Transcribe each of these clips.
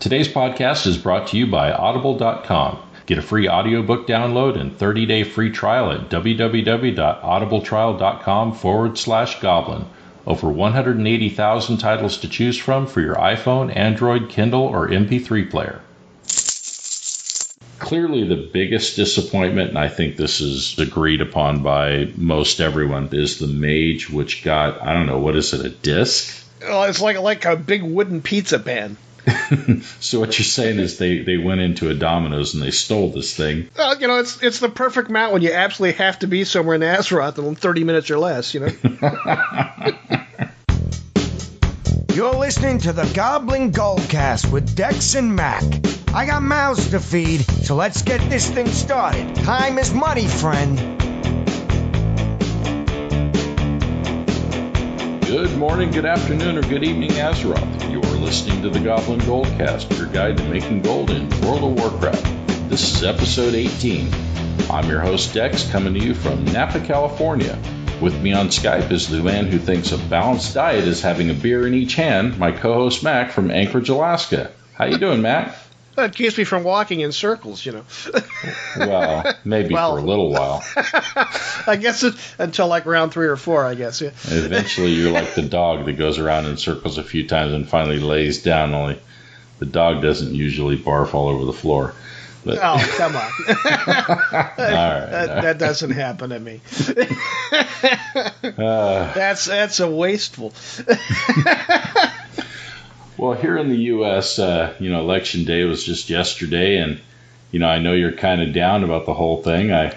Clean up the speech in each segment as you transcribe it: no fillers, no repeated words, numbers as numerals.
Today's podcast is brought to you by Audible.com. Get a free audiobook download and 30-day free trial at www.audibletrial.com/goblin. Over 180,000 titles to choose from for your iPhone, Android, Kindle, or MP3 player. Clearly the biggest disappointment, and I think this is agreed upon by most everyone, is the Mage, which got, I don't know, what is it, a disc? Oh, it's like a big wooden pizza pan. So what you're saying is they went into a Domino's and they stole this thing. Well, it's the perfect amount when you absolutely have to be somewhere in Azeroth in 30 minutes or less, You're listening to the Goblin Goldcast with Dex and Mac. I got mouths to feed, so let's get this thing started. Time is money, friend. Good morning, good afternoon, or good evening, Azeroth. You're listening to the Goblin Goldcast, your guide to making gold in World of Warcraft. This is episode 18. I'm your host, Dex, coming to you from Napa, California. With me on Skype is the man who thinks a balanced diet is having a beer in each hand, my co-host Mac from Anchorage, Alaska. How you doing, Mac? It keeps me from walking in circles, Well, maybe for a little while. I guess until like round 3 or 4, I guess. Yeah. Eventually, you're like the dog that goes around in circles a few times and finally lays down, only the dog doesn't usually barf all over the floor. But, oh, come on. All right, that doesn't happen to me. That's a wasteful. Well, here in the U.S., Election Day was just yesterday, and, I know you're kind of down about the whole thing. I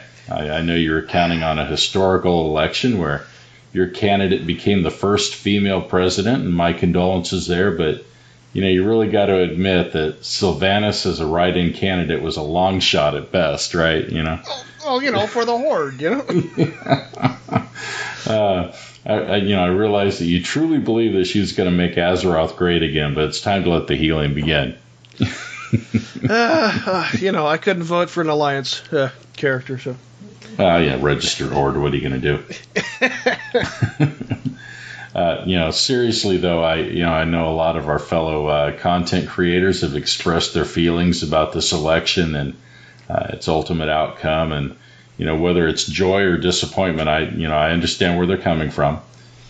know you're counting on a historical election where your candidate became the first female president, and my condolences there, but, you really got to admit that Sylvanas as a write-in candidate was a long shot at best, right? Well, for the Horde, I realized that you truly believe that she's going to make Azeroth great again, but it's time to let the healing begin. I couldn't vote for an Alliance character, so. Registered Horde, what are you going to do? Seriously, though, I know a lot of our fellow content creators have expressed their feelings about this election and its ultimate outcome, and whether it's joy or disappointment, I understand where they're coming from.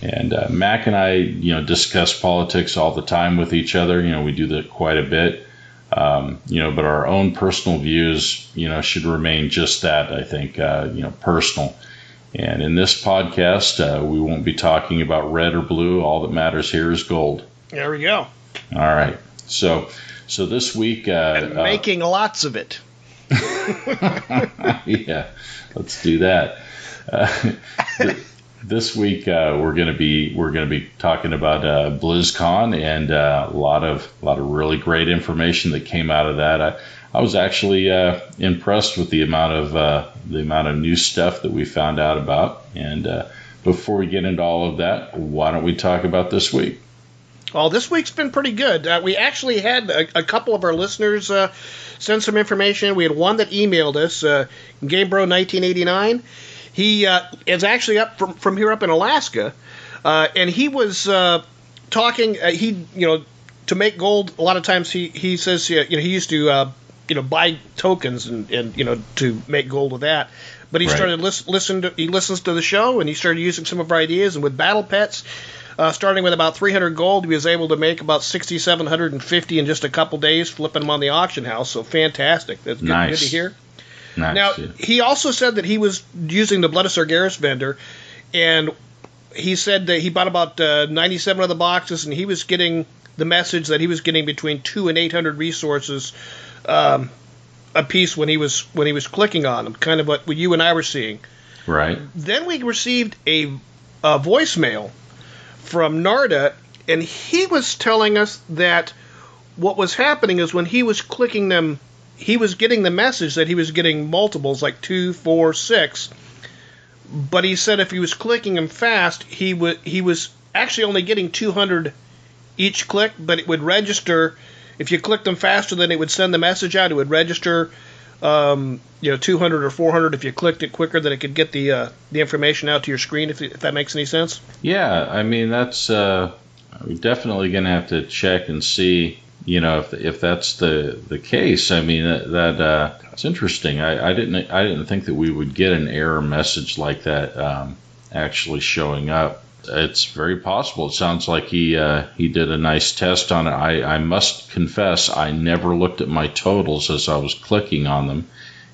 And Mac and I, discuss politics all the time with each other. We do that quite a bit. But our own personal views, should remain just that, I think, personal. And in this podcast, we won't be talking about red or blue. All that matters here is gold. There we go. All right. So this week... and making lots of it. Yeah, let's do that. This week we're going to be talking about BlizzCon and a lot of really great information that came out of that. I was actually impressed with the amount of new stuff that we found out about. And before we get into all of that, why don't we talk about this week? Well, this week's been pretty good. We actually had a couple of our listeners send some information. We had one that emailed us, GameBro1989. He is actually up from here up in Alaska, and he was talking. To make gold, a lot of times he says he used to buy tokens and to make gold with that. But he started he listens to the show, and he started using some of our ideas. And with battle pets, starting with about 300 gold, he was able to make about 6,750 in just a couple days, flipping them on the auction house. So fantastic! That's good to hear. Nice, now, yeah. He also said that he was using the Blood of Sargeras vendor, and he said that he bought about 97 of the boxes, and he was getting the message that he was getting between 200 and 800 resources a piece when he was clicking on them, kind of what you and I were seeing. Right. Then we received a voicemail from Narda, and he was telling us that what was happening is when he was clicking them, he was getting the message that he was getting multiples, like 2, 4, 6. But he said if he was clicking them fast, he was actually only getting 200 each click, but it would register. If you clicked them faster, then it would send the message out. It would register, 200 or 400. If you clicked it quicker, then it could get the information out to your screen. If that makes any sense. Yeah, I mean that's we're definitely going to have to check and see if that's the case, I mean that it's interesting. I didn't think that we would get an error message like that actually showing up. It's very possible. It sounds like he did a nice test on it. I must confess, I never looked at my totals as I was clicking on them,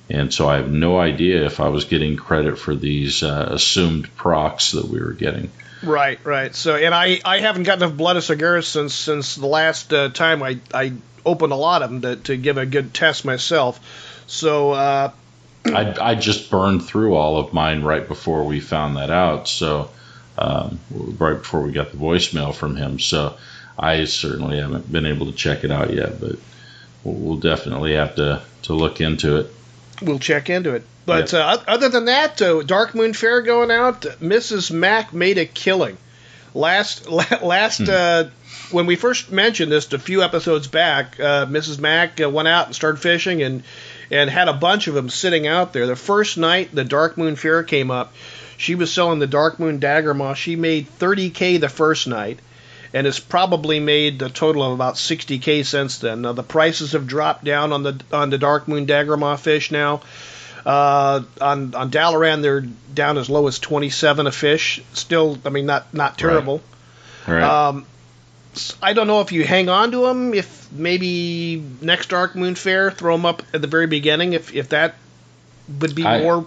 and so I have no idea if I was getting credit for these assumed procs that we were getting. Right. So, and I haven't gotten enough blood of cigars since the last time I opened a lot of them to give a good test myself. So I just burned through all of mine right before we found that out. So right before we got the voicemail from him. So I certainly haven't been able to check it out yet, but we'll definitely have to look into it. We'll check into it. But other than that, Dark Moon Fair going out, Mrs. Mac made a killing. Last when we first mentioned this a few episodes back, Mrs. Mac went out and started fishing and had a bunch of them sitting out there. The first night the Dark Moon Fair came up, she was selling the Dark Moon Dagger Moth. She made $30K the first night, and has probably made a total of about $60K since then. Now the prices have dropped down on the Dark Moon Dagger Moth fish now. On Dalaran they're down as low as 27 a fish. Still, I mean, not terrible. Right. I don't know if you hang on to them. If maybe next Dark Moon Fair, throw them up at the very beginning. If that would be more.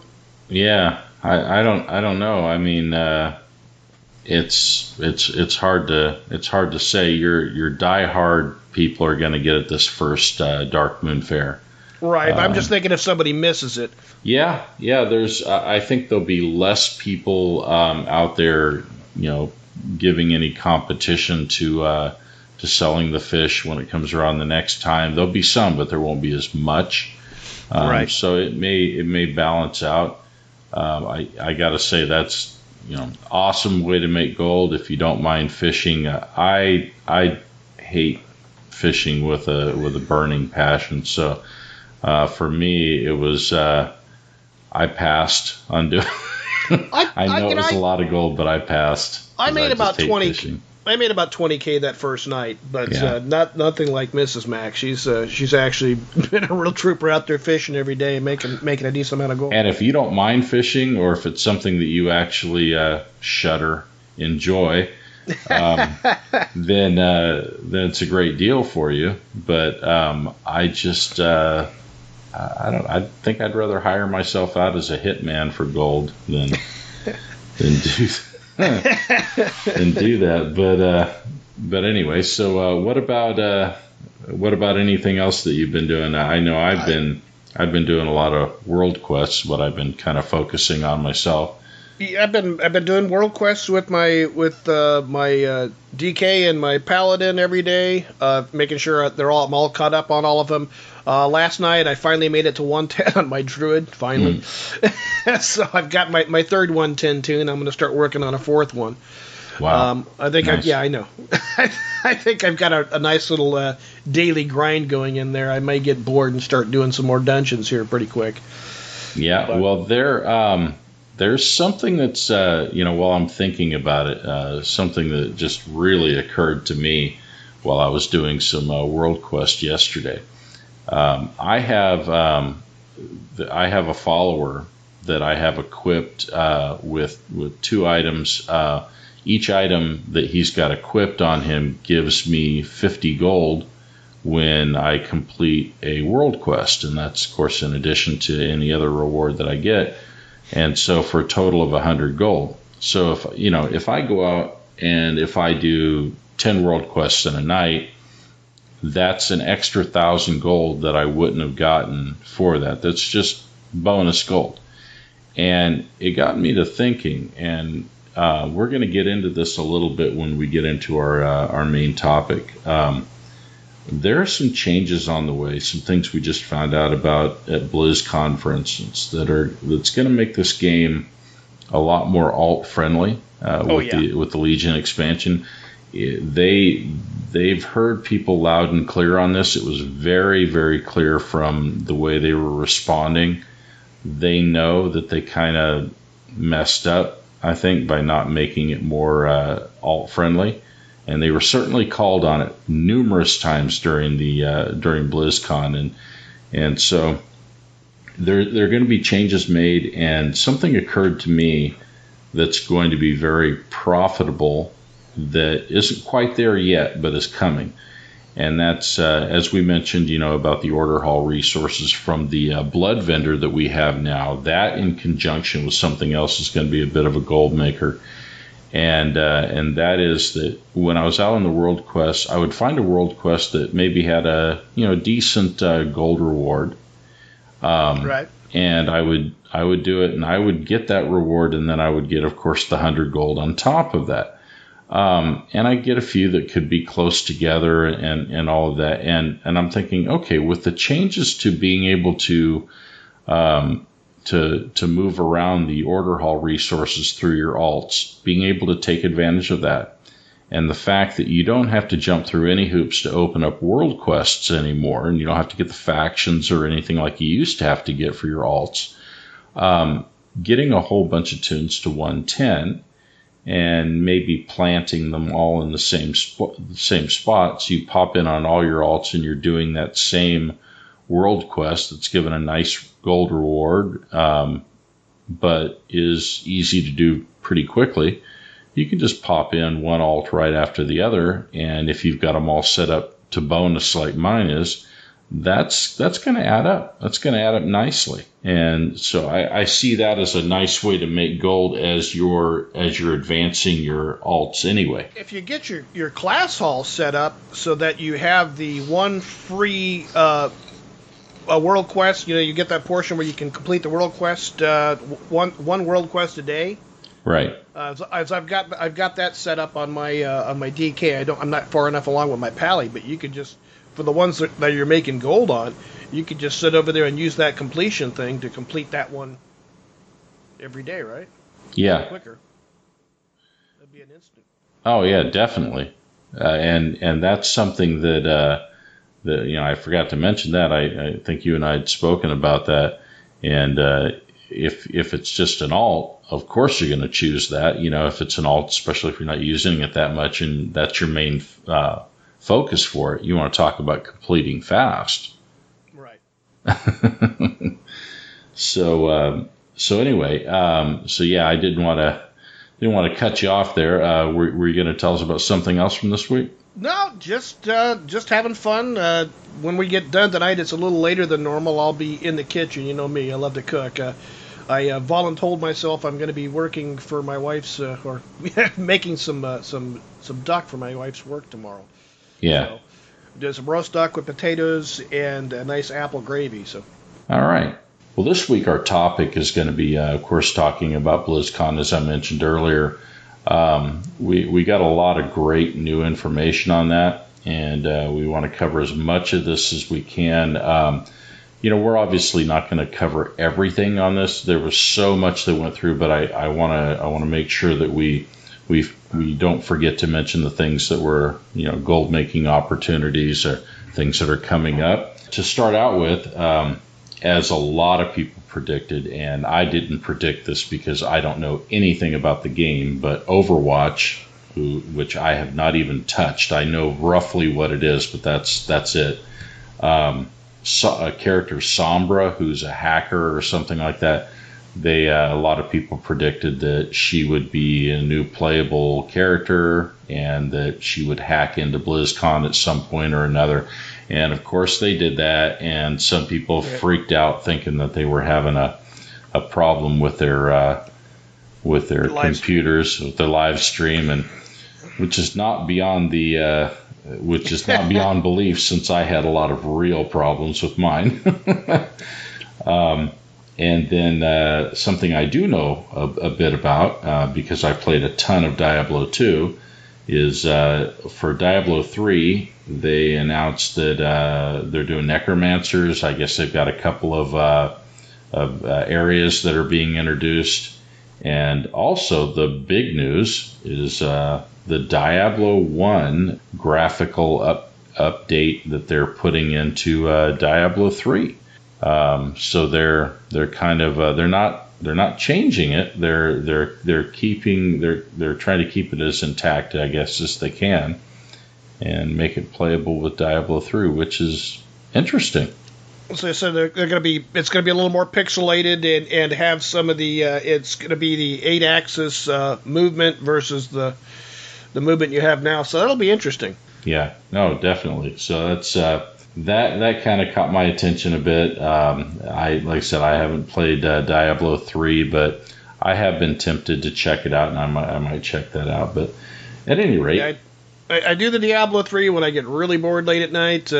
Yeah, I don't know. I mean, it's hard to say. Your diehard people are going to get at this first Dark Moon Fair. Right, I'm just thinking if somebody misses it. Yeah. There's, I think there'll be less people out there, giving any competition to selling the fish when it comes around the next time. There'll be some, but there won't be as much. Right. So it may balance out. I got to say that's awesome way to make gold if you don't mind fishing. I hate fishing with a burning passion. So. For me, it was I passed on doing. I know it was a lot of gold, but I passed. I made about 20. I made about 20K that first night, but nothing like Mrs. Mac. She's actually been a real trooper out there fishing every day, making a decent amount of gold. And if you don't mind fishing, or if it's something that you actually enjoy, then it's a great deal for you. But I just. I think I'd rather hire myself out as a hitman for gold than do that. But anyway, so what about anything else that you've been doing? I know I've been doing a lot of world quests, what I've been kind of focusing on myself. Yeah, I've been doing world quests with my DK and my paladin every day, making sure I'm all caught up on all of them. Last night I finally made it to 110 on my druid, finally. So I've got my third 110 tune. I'm going to start working on a fourth one. Wow. I think nice. I know. I think I've got a nice little daily grind going in there. I may get bored and start doing some more dungeons here pretty quick. Yeah, but, well, there's something that's, while I'm thinking about it, something that just really occurred to me while I was doing some World Quest yesterday. I have a follower that I have equipped with two items. Each item that he's got equipped on him gives me 50 gold when I complete a World Quest, and that's, of course, in addition to any other reward that I get. And so for a total of 100 gold. So if I go out and if I do 10 World Quests in a night, that's an extra 1,000 gold that I wouldn't have gotten for that. That's just bonus gold. And it got me to thinking, and we're going to get into this a little bit when we get into our main topic. There are some changes on the way, some things we just found out about at BlizzCon, for instance, that's going to make this game a lot more alt friendly with the Legion expansion. They've heard people loud and clear on this. It was very, very clear from the way they were responding. They know that they kind of messed up, I think, by not making it more alt friendly. and they were certainly called on it numerous times during BlizzCon, and so there are going to be changes made, and something occurred to me that's going to be very profitable that isn't quite there yet, but is coming. And that's, as we mentioned, about the order hall resources from the blood vendor that we have now. That in conjunction with something else is going to be a bit of a gold maker. And that is that when I was out on the world quest, I would find a world quest that maybe had a decent gold reward. Right. And I would do it, and I would get that reward, and then I would get, of course, the 100 gold on top of that. And I get a few that could be close together and all of that. And I'm thinking, okay, with the changes to being able to move around the order hall resources through your alts, being able to take advantage of that, and the fact that you don't have to jump through any hoops to open up world quests anymore, and you don't have to get the factions or anything like you used to have to get for your alts, getting a whole bunch of tunes to 110 and maybe planting them all in the same spot, so you pop in on all your alts and you're doing that same world quest that's given a nice gold reward, but is easy to do pretty quickly. You can just pop in one alt right after the other, and if you've got them all set up to bonus like mine is, that's going to add up. That's going to add up nicely. And so I see that as a nice way to make gold as you're advancing your alts anyway. If you get your class hall set up so that you have the one free a world quest, you get that portion where you can complete the world quest, one world quest a day. Right. As I've got that set up on my DK. I'm not far enough along with my Pally, but you could just, for the ones that you're making gold on, you could just sit over there and use that completion thing to complete that one every day, right? Yeah. Quicker. That'd be an instant. Oh yeah, definitely. And that's something that I forgot to mention that. I think you and I had spoken about that. And if it's just an alt, of course you're going to choose that. If it's an alt, especially if you're not using it that much, and that's your main focus for it. You want to talk about completing fast. Right. So anyway, I didn't want to cut you off there. Were you going to tell us about something else from this week? No, just having fun. When we get done tonight, it's a little later than normal. I'll be in the kitchen. You know me, I love to cook. I voluntold myself I'm going to be working for my wife's, or making some duck for my wife's work tomorrow. Yeah. So, there's some roast duck with potatoes and a nice apple gravy. So. All right. Well, this week our topic is going to be, of course, talking about BlizzCon, as I mentioned earlier. We got a lot of great new information on that, and we want to cover as much of this as we can. We're obviously not going to cover everything on this. There was so much that went through, but I want to make sure that we don't forget to mention the things that were gold making opportunities or things that are coming up. To start out with, as a lot of people predicted, and I didn't predict this because I don't know anything about the game, but Overwatch, which I have not even touched, I know roughly what it is, but that's it. A character Sombra, who's a hacker or something like that, a lot of people predicted that she would be a new playable character and that she would hack into BlizzCon at some point or another. And of course they did that, and some people freaked out thinking that they were having a problem with their computers, with their live stream, and which is not beyond belief, since I had a lot of real problems with mine. And then something I do know a bit about, because I played a ton of Diablo 2, is for Diablo 3, they announced that they're doing necromancers. I guess they've got a couple of areas that are being introduced. And also the big news is the Diablo 1 graphical update that they're putting into Diablo 3. So they're kind of they're not not changing it. They're trying to keep it as intact, I guess, as they can, and make it playable with Diablo 3, which is interesting. So they're going to be, it's going to be a little more pixelated and have some of the, it's going to be the 8-axis movement versus the movement you have now. So that'll be interesting. Yeah, no, definitely. So that's that kind of caught my attention a bit. Like I said, I haven't played Diablo 3, but I have been tempted to check it out, and I might check that out. But at any rate, yeah, I do the Diablo 3 when I get really bored late at night.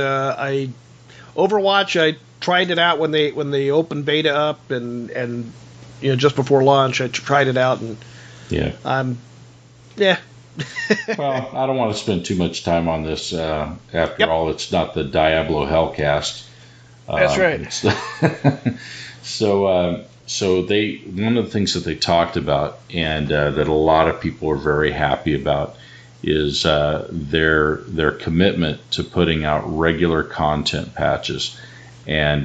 Overwatch, I tried it out when they opened beta up, and just before launch, I tried it out, and yeah. Well, I don't want to spend too much time on this. After all, it's not the Diablo Hellcast. That's right. So one of the things that they talked about, and that a lot of people are very happy about, is their commitment to putting out regular content patches. And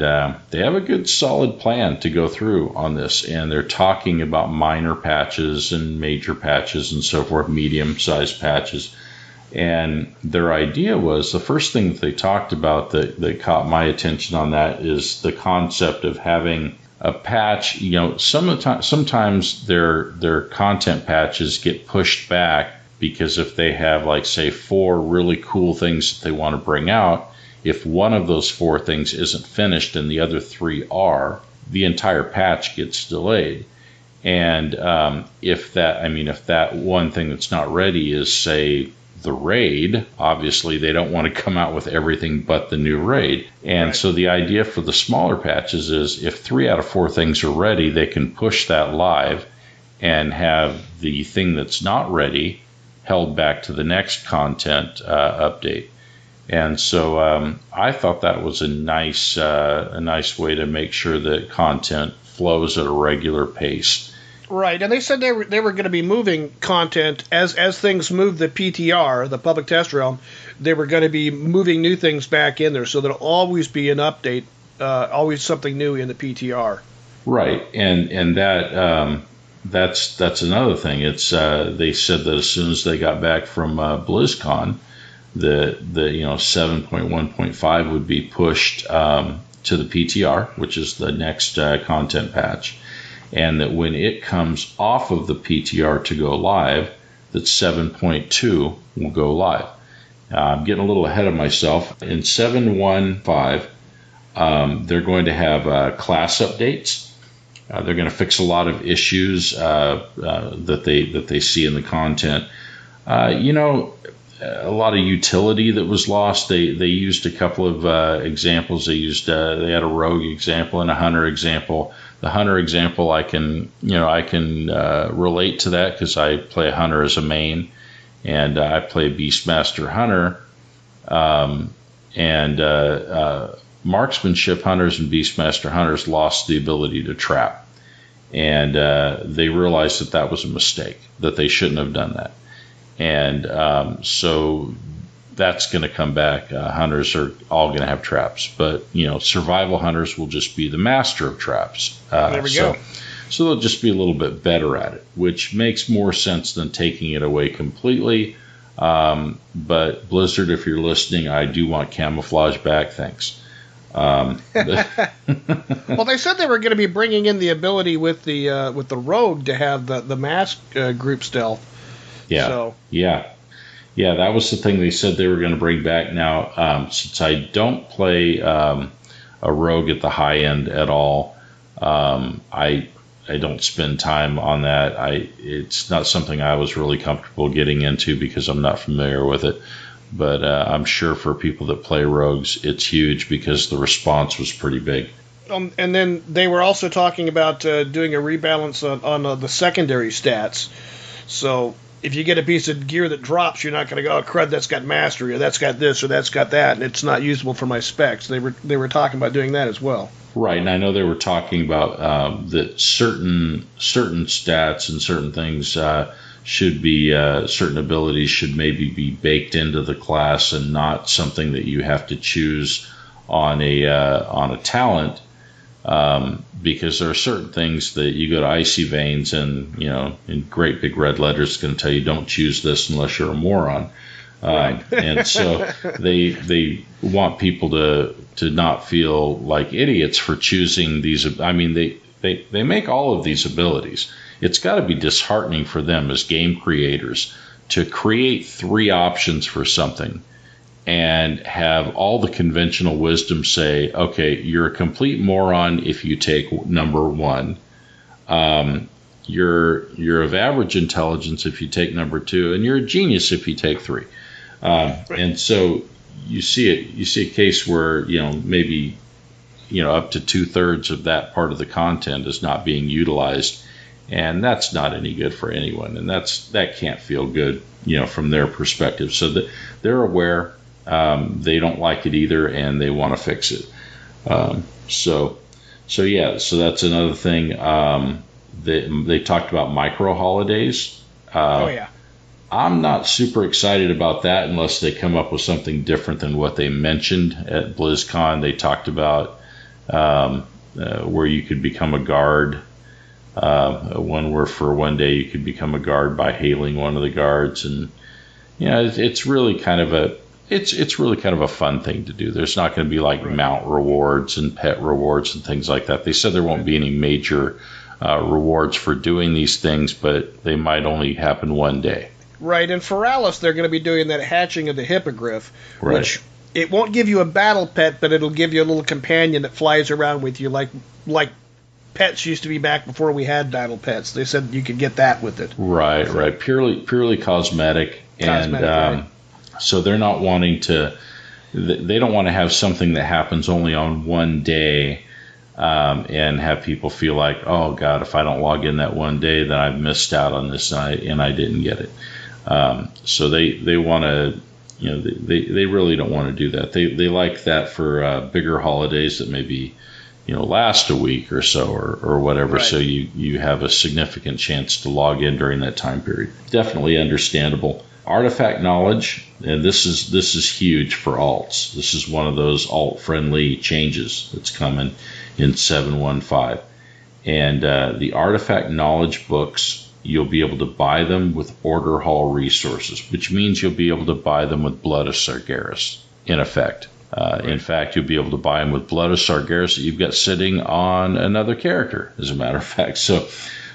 they have a good solid plan to go through on this. And they're talking about minor patches and major patches and so forth, medium-sized patches. And their idea was, the first thing that they talked about that caught my attention on that is the concept of having a patch. Sometimes their content patches get pushed back because if they have, like, say, 4 really cool things that they want to bring out, if one of those 4 things isn't finished and the other 3 are, the entire patch gets delayed. And if that one thing that's not ready is, say, the raid, obviously they don't want to come out with everything but the new raid. And right. So the idea for the smaller patches is, if 3 out of 4 things are ready, they can push that live and have the thing that's not ready held back to the next content update. And so I thought that was a nice way to make sure that content flows at a regular pace. Right, and they said they were going to be moving content as things move the PTR, the public test realm. They were going to be moving new things back in there, so there'll always be an update, always something new in the PTR. Right, and that's another thing. It's they said that as soon as they got back from BlizzCon, the 7.1.5 would be pushed to the PTR, which is the next content patch, and that when it comes off of the PTR to go live, that 7.2 will go live. I'm getting a little ahead of myself. In 7.1.5, they're going to have class updates. They're going to fix a lot of issues that they see in the content. A lot of utility that was lost. They used a couple of examples. They had a rogue example and a hunter example. The hunter example, I can relate to that because I play a hunter as a main, and I play Beastmaster Hunter, and marksmanship hunters and Beastmaster hunters lost the ability to trap, and they realized that was a mistake, that they shouldn't have done that. And so that's going to come back. Hunters are all going to have traps, but survival hunters will just be the master of traps. There we go. So they'll just be a little bit better at it, which makes more sense than taking it away completely. But Blizzard, if you're listening, I do want camouflage back. Thanks. Well, they said they were going to be bringing in the ability with the rogue to have the mask group stealth. Yeah. So. Yeah, that was the thing they said they were going to bring back. Now, since I don't play a rogue at the high end at all, I don't spend time on that. It's not something I was really comfortable getting into because I'm not familiar with it. But I'm sure for people that play rogues, it's huge because the response was pretty big. And then they were also talking about doing a rebalance on the secondary stats. So if you get a piece of gear that drops, you're not going to go, oh, crud, that's got mastery, or that's got this, or that's got that, and it's not usable for my specs. They were talking about doing that as well. Right, and I know they were talking about that certain stats and certain things should be, certain abilities should maybe be baked into the class and not something that you have to choose on a talent because there are certain things that you go to Icy Veins and, in great big red letters, it's going to tell you don't choose this unless you're a moron. Right. And so they want people to not feel like idiots for choosing these. I mean, they make all of these abilities. It's got to be disheartening for them as game creators to create 3 options for something and have all the conventional wisdom say, okay, you're a complete moron if you take number 1. You're of average intelligence if you take number 2, and you're a genius if you take 3. And so you see a case where, maybe, up to 2/3 of that part of the content is not being utilized, and that's not any good for anyone, and that can't feel good, from their perspective. So they're aware, they don't like it either, and they want to fix it. So that's another thing. They talked about micro holidays. Oh yeah. I'm not super excited about that unless they come up with something different than what they mentioned at BlizzCon. They talked about where you could become a guard. One where for one day you could become a guard by hailing one of the guards, and it's really kind of a fun thing to do. There's not going to be like mount rewards and pet rewards and things like that. They said there won't be any major rewards for doing these things, but they might only happen one day. Right, and for Alice, they're going to be doing that hatching of the hippogriff, Right. which it won't give you a battle pet, but it'll give you a little companion that flies around with you, like pets used to be back before we had battle pets. They said you could get that with it. Right. Purely cosmetic, and so they're not wanting to. They don't want to have something that happens only on one day, and have people feel like, oh God, if I don't log in that one day, then I've missed out on this, and I didn't get it. So they want to, they really don't want to do that. They like that for bigger holidays that maybe, last a week or so or whatever. Right. So you have a significant chance to log in during that time period. Definitely understandable. Artifact knowledge, and this is huge for alts. This is one of those alt-friendly changes that's coming in 7.15. And the artifact knowledge books, you'll be able to buy them with Order Hall resources, which means you'll be able to buy them with Blood of Sargeras, in effect. In fact, you'll be able to buy them with Blood of Sargeras that you've got sitting on another character, as a matter of fact. So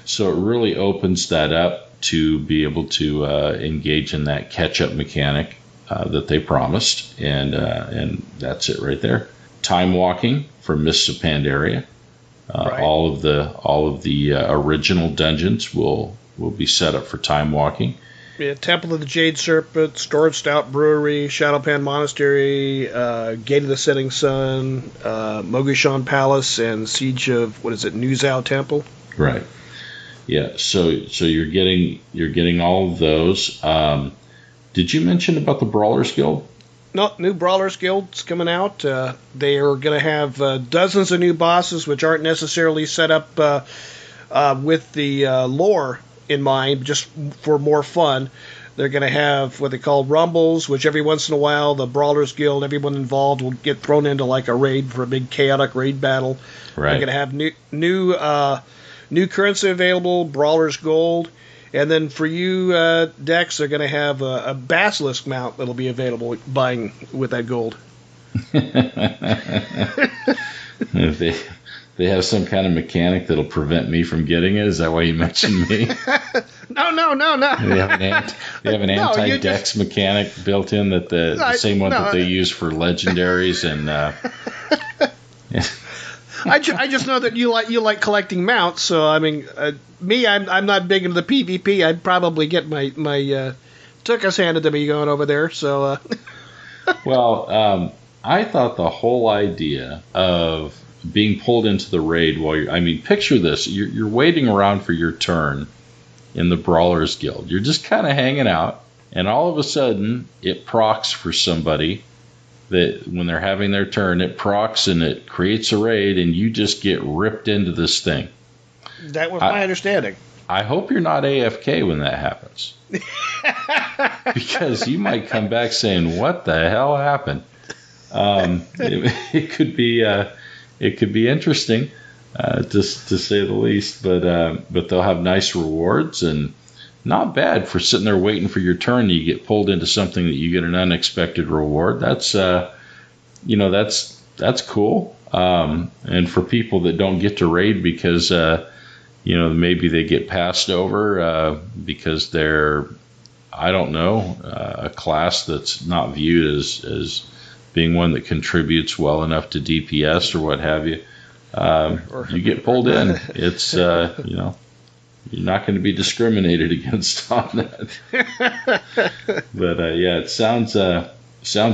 it really opens that up to be able to engage in that catch-up mechanic that they promised, and that's it right there. Time walking for Mists of Pandaria. Right. All of the original dungeons will be set up for time walking. Yeah, Temple of the Jade Serpent, Storage Stout Brewery, Shadowpan Monastery, Gate of the Setting Sun, Mogishan Palace, and Siege of Nuzhou Temple. Right. Yeah. So you're getting all of those. Did you mention about the Brawlers Guild? No, new Brawlers Guild's coming out. They are going to have dozens of new bosses, which aren't necessarily set up with the lore in mind, just for more fun. They're going to have what they call rumbles, which every once in a while the Brawlers Guild, everyone involved, will get thrown into like a raid for a big chaotic raid battle. Right. They're going to have new currency available, Brawlers Gold. And then for you, Dex, they're going to have a Basilisk mount that'll be available buying with that gold. They have some kind of mechanic that'll prevent me from getting it. Is that why you mentioned me? No. They have an anti-dex mechanic built in, that the same one that they use for legendaries and. I just know that you like collecting mounts, so I mean, I'm not big into the PvP. I'd probably get my Tukas handed to me going over there. So. Well, I thought the whole idea of being pulled into the raid picture this: you're waiting around for your turn in the Brawlers Guild. You're just kind of hanging out, and all of a sudden it procs for somebody. That when they're having their turn, it procs and it creates a raid, and you just get ripped into this thing. That was my understanding. I hope you're not AFK when that happens. Because you might come back saying, what the hell happened? It could be it could be interesting, just to say the least. But they'll have nice rewards and not bad for sitting there waiting for your turn. You get pulled into something that you get an unexpected reward. That's that's cool. And for people that don't get to raid because maybe they get passed over because they're, I don't know, a class that's not viewed as being one that contributes well enough to DPS or what have you. You get pulled in. It's you're not going to be discriminated against on that. But it sounds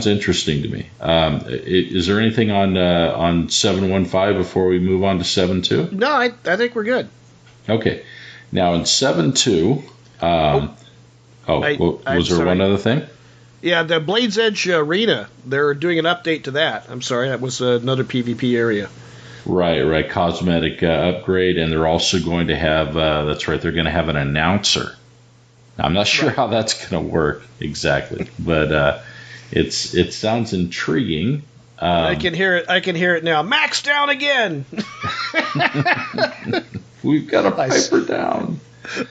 interesting to me. Is there anything on 7.1.5 before we move on to 7.2? No, I think we're good. Okay. Now in 7.2, was there one other thing? Yeah, the Blade's Edge Arena, they're doing an update to that. I'm sorry, that was another PvP area. Right. Cosmetic upgrade, and they're also going to have, that's right, they're going to have an announcer. Now, I'm not sure how that's going to work exactly, but it sounds intriguing. I can hear it now. Max down again! We've got a Piper down.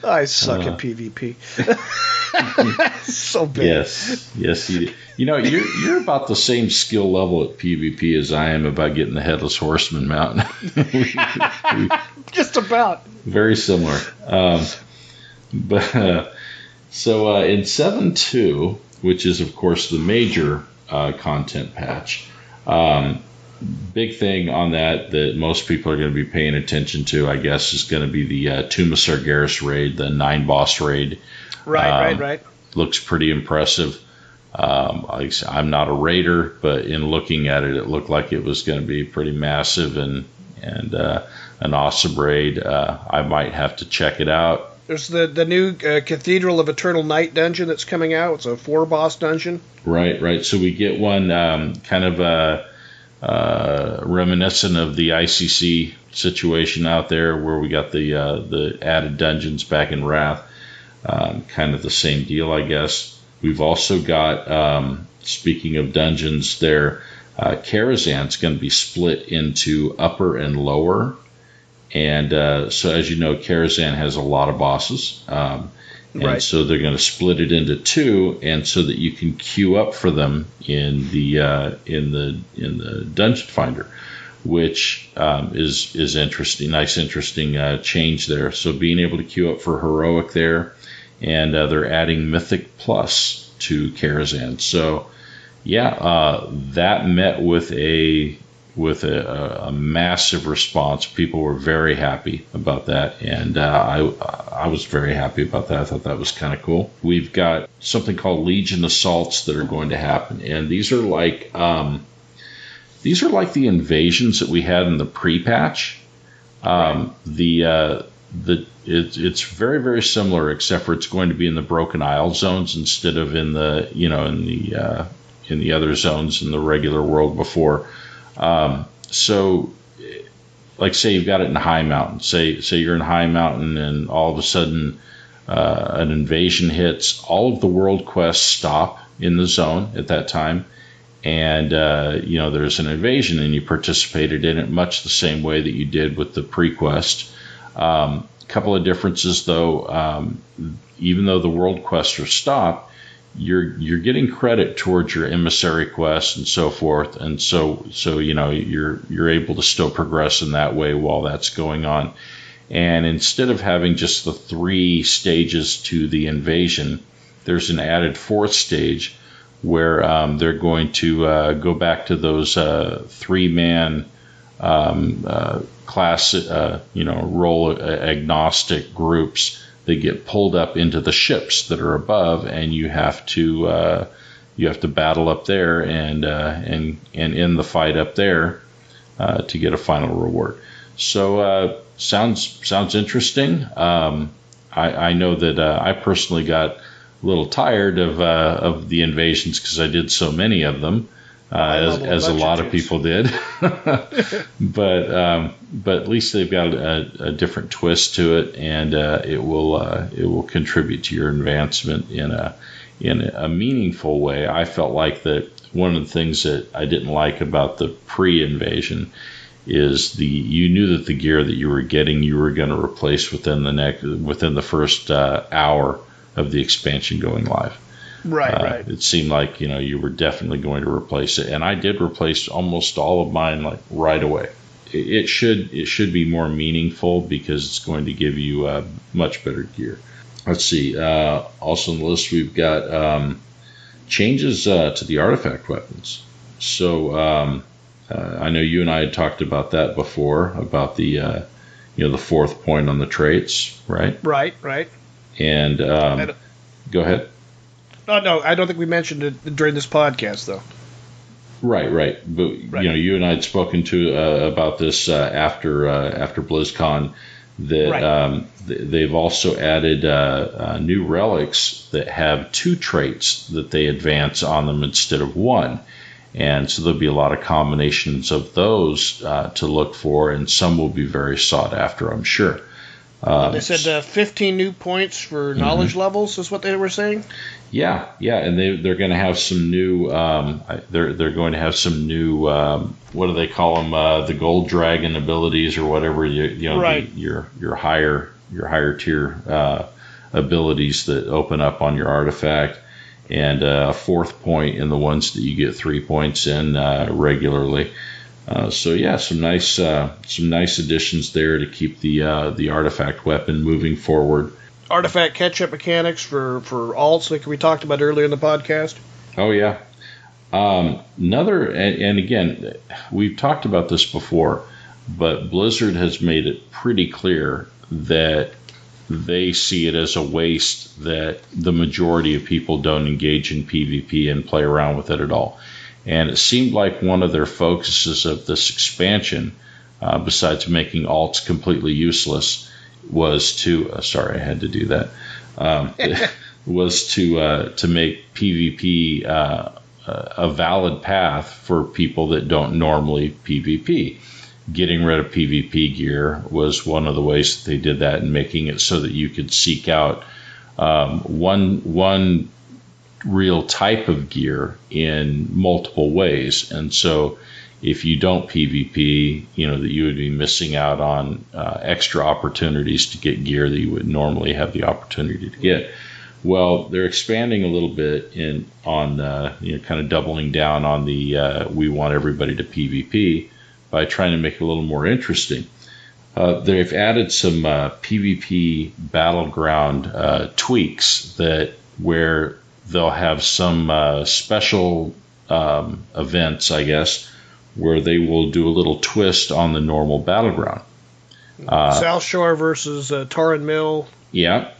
I suck at PvP. So bad. Yes, you do. You're about the same skill level at PvP as I am about getting the Headless Horseman mount. Just about. Very similar. So in 7.2, which is of course the major content patch, big thing on that most people are going to be paying attention to, I guess, is going to be the Tomb of Sargeras raid, the 9-boss raid. Right. Looks pretty impressive. I'm not a raider, but in looking at it, it looked like it was going to be pretty massive and an awesome raid. I might have to check it out. There's the new Cathedral of Eternal Night dungeon that's coming out. It's a 4-boss dungeon. Right. So we get one kind of reminiscent of the ICC situation out there where we got the added dungeons back in Wrath. Kind of the same deal, I guess. We've also got, speaking of dungeons there, Karazhan's going to be split into upper and lower. And so as you know, Karazhan has a lot of bosses. And so they're going to split it into 2, and so that you can queue up for them in the Dungeon Finder, which is interesting. Nice, interesting change there. So being able to queue up for Heroic there, and they're adding Mythic Plus to Karazhan. So that met with a massive response. People were very happy about that, and I was very happy about that. I thought that was kind of cool. We've got something called Legion Assaults that are going to happen, and these are like the invasions that we had in the pre-patch. It's very, very similar, except for it's going to be in the Broken Isle zones instead of in the in the other zones in the regular world before. So, like, say you've got it in High Mountain. Say you're in High Mountain, and all of a sudden an invasion hits. All of the world quests stop in the zone at that time, and there's an invasion, and you participated in it much the same way that you did with the pre-quest. Couple of differences, though. Even though the world quests are stopped, you're getting credit towards your emissary quest and so forth, and so you're able to still progress in that way while that's going on. And instead of having just the 3 stages to the invasion, there's an added 4th stage where they're going to go back to those 3-man class, role agnostic groups. They get pulled up into the ships that are above, and you have to battle up there and end the fight up there to get a final reward. So sounds interesting. I know that I personally got a little tired of the invasions because I did so many of them. As a lot of people did, but at least they've got a different twist to it, and it will contribute to your advancement in a meaningful way. I felt like that one of the things that I didn't like about the pre-invasion is you knew that the gear that you were getting you were going to replace within the first hour of the expansion going live. Right. It seemed like you were definitely going to replace it, and I did replace almost all of mine like right away. It should be more meaningful because it's going to give you much better gear. Let's see. Also on the list we've got changes to the artifact weapons. So I know you and I had talked about that before, about the the fourth point on the traits, right? Right. And go ahead. Oh, no, I don't think we mentioned it during this podcast, though. Right. But you and I had spoken about this after BlizzCon. That they've also added new relics that have 2 traits that they advance on them instead of 1, and so there'll be a lot of combinations of those to look for, and some will be very sought after, I'm sure. They said 15 new points for knowledge levels is what they were saying. Yeah, and they're going to have some new. They're going to have some new. What do they call them? The gold dragon abilities or whatever. Your higher tier abilities that open up on your artifact, and a 4th point in the ones that you get 3 points in regularly. So yeah, some nice additions there to keep the artifact weapon moving forward. Artifact catch-up mechanics for alts, like we talked about earlier in the podcast. Oh yeah. And again, we've talked about this before, but Blizzard has made it pretty clear that they see it as a waste that the majority of people don't engage in PvP and play around with it at all. And it seemed like one of their focuses of this expansion, besides making alts completely useless, was to sorry, I had to do that. Was to make PvP a valid path for people that don't normally PvP. Getting rid of PvP gear was one of the ways that they did that, and making it so that you could seek out one real type of gear in multiple ways. And so if you don't PvP, that you would be missing out on extra opportunities to get gear that you would normally have the opportunity to get. Well, they're expanding a little bit on kind of doubling down on the we want everybody to PvP by trying to make it a little more interesting. They've added some PvP battleground tweaks where they'll have some special events, I guess, where they will do a little twist on the normal battleground. South Shore versus Torren Mill. Yeah.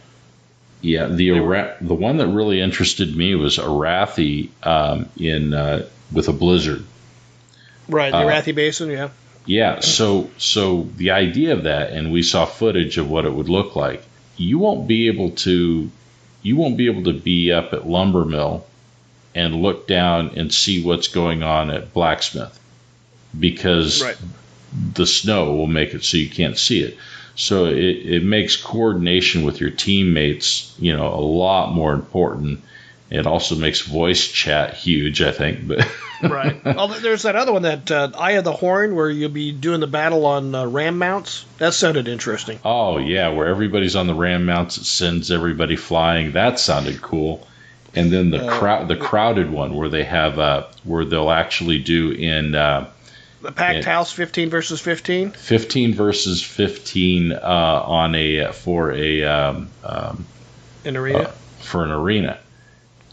The one that really interested me was Arathi with a blizzard. Right, the Arathi Basin, yeah. Yeah, so the idea of that, and we saw footage of what it would look like. You won't be able to be up at Lumber Mill and look down and see what's going on at Blacksmith, because the snow will make it so you can't see it. So it makes coordination with your teammates, a lot more important. It also makes voice chat huge, I think. But right. Well, there's that other one, that Eye of the Horn, where you'll be doing the battle on ram mounts. That sounded interesting. Oh yeah, where everybody's on the ram mounts, it sends everybody flying. That sounded cool. And then the crowded one, where they have where they'll actually do in the packed house 15 versus 15. 15 versus 15 for an arena,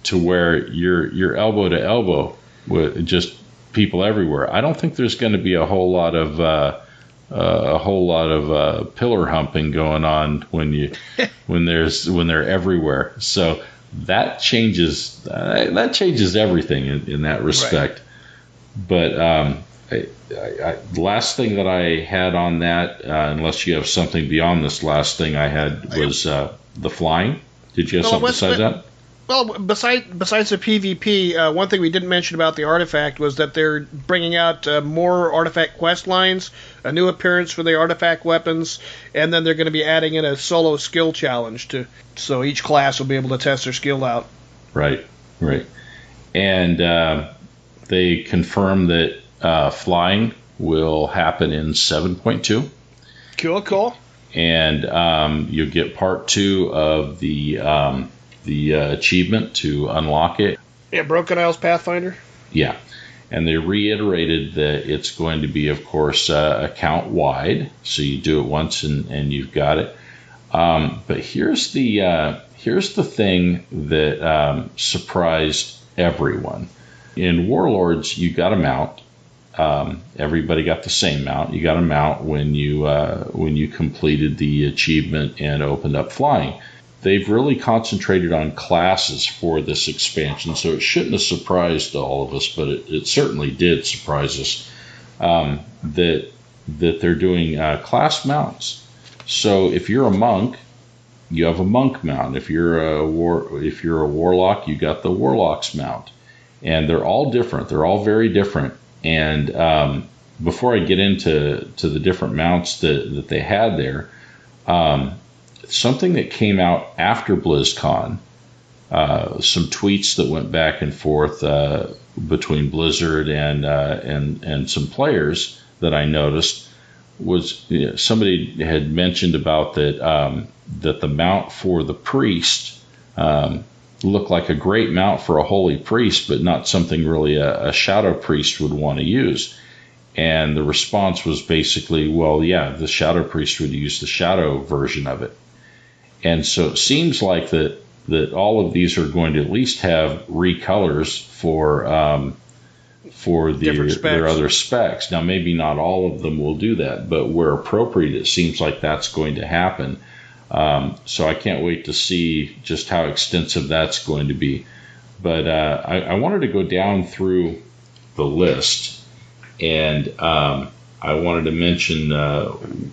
to where you're elbow to elbow with just people everywhere. I don't think there's going to be a whole lot of pillar humping going on when they're everywhere. So that changes everything in that respect. Right. But the last thing that I had on that, unless you have something beyond this last thing I had, was the flying. Did you have something besides that? Well, besides the PvP, one thing we didn't mention about the artifact was that they're bringing out more artifact quest lines, a new appearance for the artifact weapons, and then they're going to be adding in a solo skill challenge so each class will be able to test their skill out. Right. And they confirmed that flying will happen in 7.2. Cool. And you'll get part 2 of the achievement to unlock it. Yeah, Broken Isles Pathfinder. Yeah. And they reiterated that it's going to be, of course, account-wide. So you do it once and you've got it. But here's the thing that surprised everyone. In Warlords, you got a mount. Everybody got the same mount. You got a mount when you completed the achievement and opened up flying. They've really concentrated on classes for this expansion, so it shouldn't have surprised all of us, but it certainly did surprise us that they're doing class mounts. So if you're a monk, you have a monk mount. If you're a warlock, you got the warlock's mount, and they're all different. They're all very different. And before I get into the different mounts that they had there. Something that came out after BlizzCon, some tweets that went back and forth between Blizzard and some players that I noticed was somebody had mentioned about that the mount for the priest looked like a great mount for a holy priest, but not something really a shadow priest would want to use. And the response was basically, well, yeah, the shadow priest would use the shadow version of it. And so it seems like that all of these are going to at least have recolors for their other specs. Now, maybe not all of them will do that, but where appropriate, it seems like that's going to happen. So I can't wait to see just how extensive that's going to be. But I wanted to go down through the list, and I wanted to mention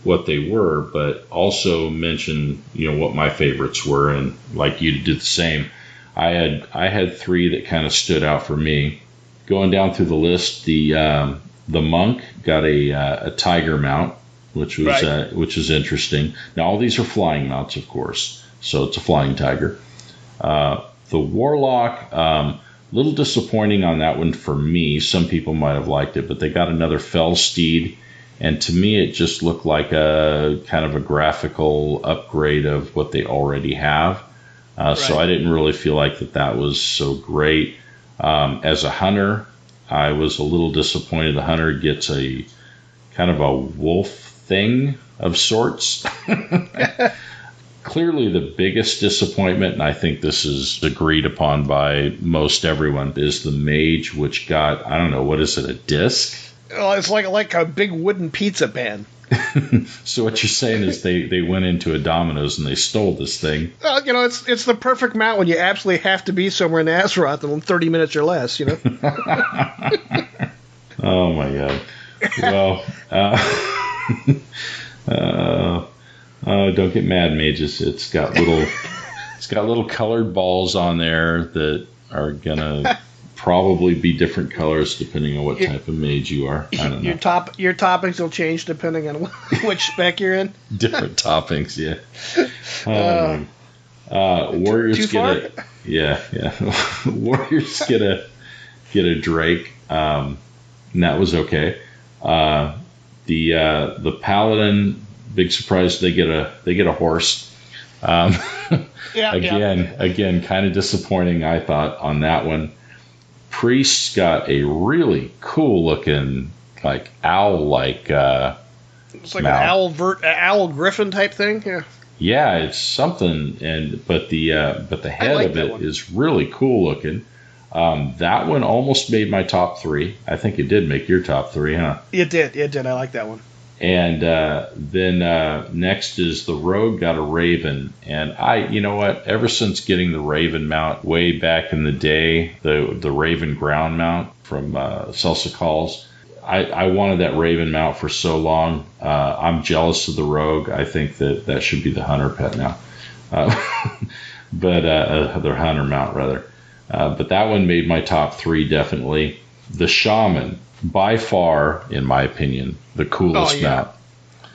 what they were, but also mention what my favorites were, and like you did the same. I had 3 that kind of stood out for me. Going down through the list, the monk got a tiger mount, which is interesting. Now all these are flying mounts, of course, so it's a flying tiger. The warlock. Little disappointing on that one for me. Some people might have liked it, but they got another fell steed, and to me it just looked like a kind of a graphical upgrade of what they already have. So I didn't really feel like that was so great. As a hunter, I was a little disappointed. The hunter gets a kind of a wolf thing of sorts. Clearly the biggest disappointment, and I think this is agreed upon by most everyone, is the mage, which got, I don't know, what is it, a disc? Oh, it's like a big wooden pizza pan. So what you're saying is they went into a Domino's and they stole this thing. Well, it's the perfect mount when you absolutely have to be somewhere in Azeroth in 30 minutes or less, Oh, my God. Well, don't get mad, mages. It's got little colored balls on there that are gonna probably be different colors depending on what type of mage you are. I don't know. Your toppings will change depending on which spec you're in. Different toppings, yeah. Warriors Warriors get a Drake, and that was okay. The Paladin. Big surprise, they get a horse. Again, kind of disappointing, I thought, on that one. Priest's got a really cool looking, like owl-like. It's like mount. An owl griffin type thing. Yeah. Yeah, it's something, but the head of it is really cool looking. That one almost made my top 3. I think it did make your top 3, huh? It did. I like that one. And then next is the Rogue got a Raven. And ever since getting the Raven mount way back in the day, the Raven ground mount from Celsa Calls, I wanted that Raven mount for so long. I'm jealous of the Rogue. I think that should be the Hunter pet now. But their Hunter mount, rather. But that one made my top 3, definitely. The Shaman, by far, in my opinion, the coolest mount.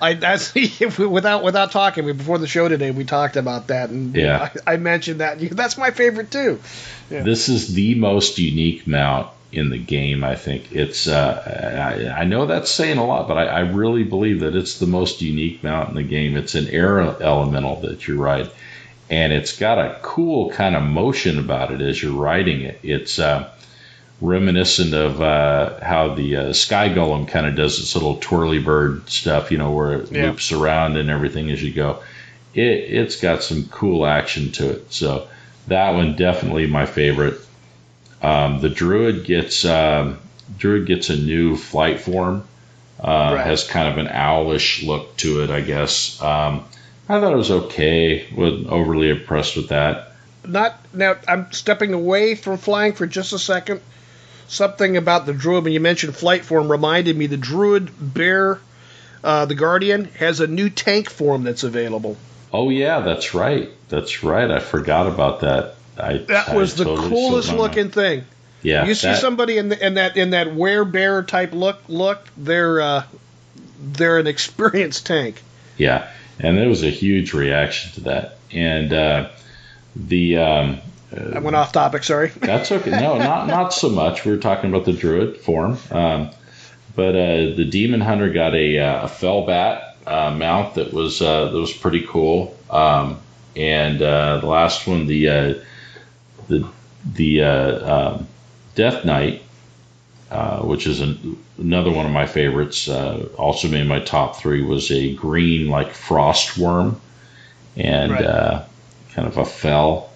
Without talking, before the show today, we talked about that, and I mentioned that. That's my favorite too. Yeah. This is the most unique mount in the game. I think it's. I know that's saying a lot, but I really believe that it's the most unique mount in the game. It's an air elemental that you ride, and it's got a cool kind of motion about it as you're riding it. It's reminiscent of how the Sky Golem kind of does its little twirly bird stuff, where it loops around and everything as you go. It's got some cool action to it. So that one definitely my favorite. The Druid gets a new flight form. Has kind of an owlish look to it, I guess. I thought it was okay. Wasn't overly impressed with that. Now, I'm stepping away from flying for just a second. Something about the Druid, when you mentioned flight form, reminded me the Druid Bear, the Guardian, has a new tank form that's available. Oh, yeah, that's right. I forgot about that. That was the totally coolest looking thing. Yeah, you see somebody in that werebear type look, they're an experienced tank. Yeah, and there was a huge reaction to that. And I went off topic. Sorry. That's okay. No, not so much. We were talking about the Druid form, but the Demon Hunter got a Fellbat mount that was pretty cool. And the last one, the Death Knight, which is another one of my favorites, also made my top 3, was a green like frost worm, and kind of a fell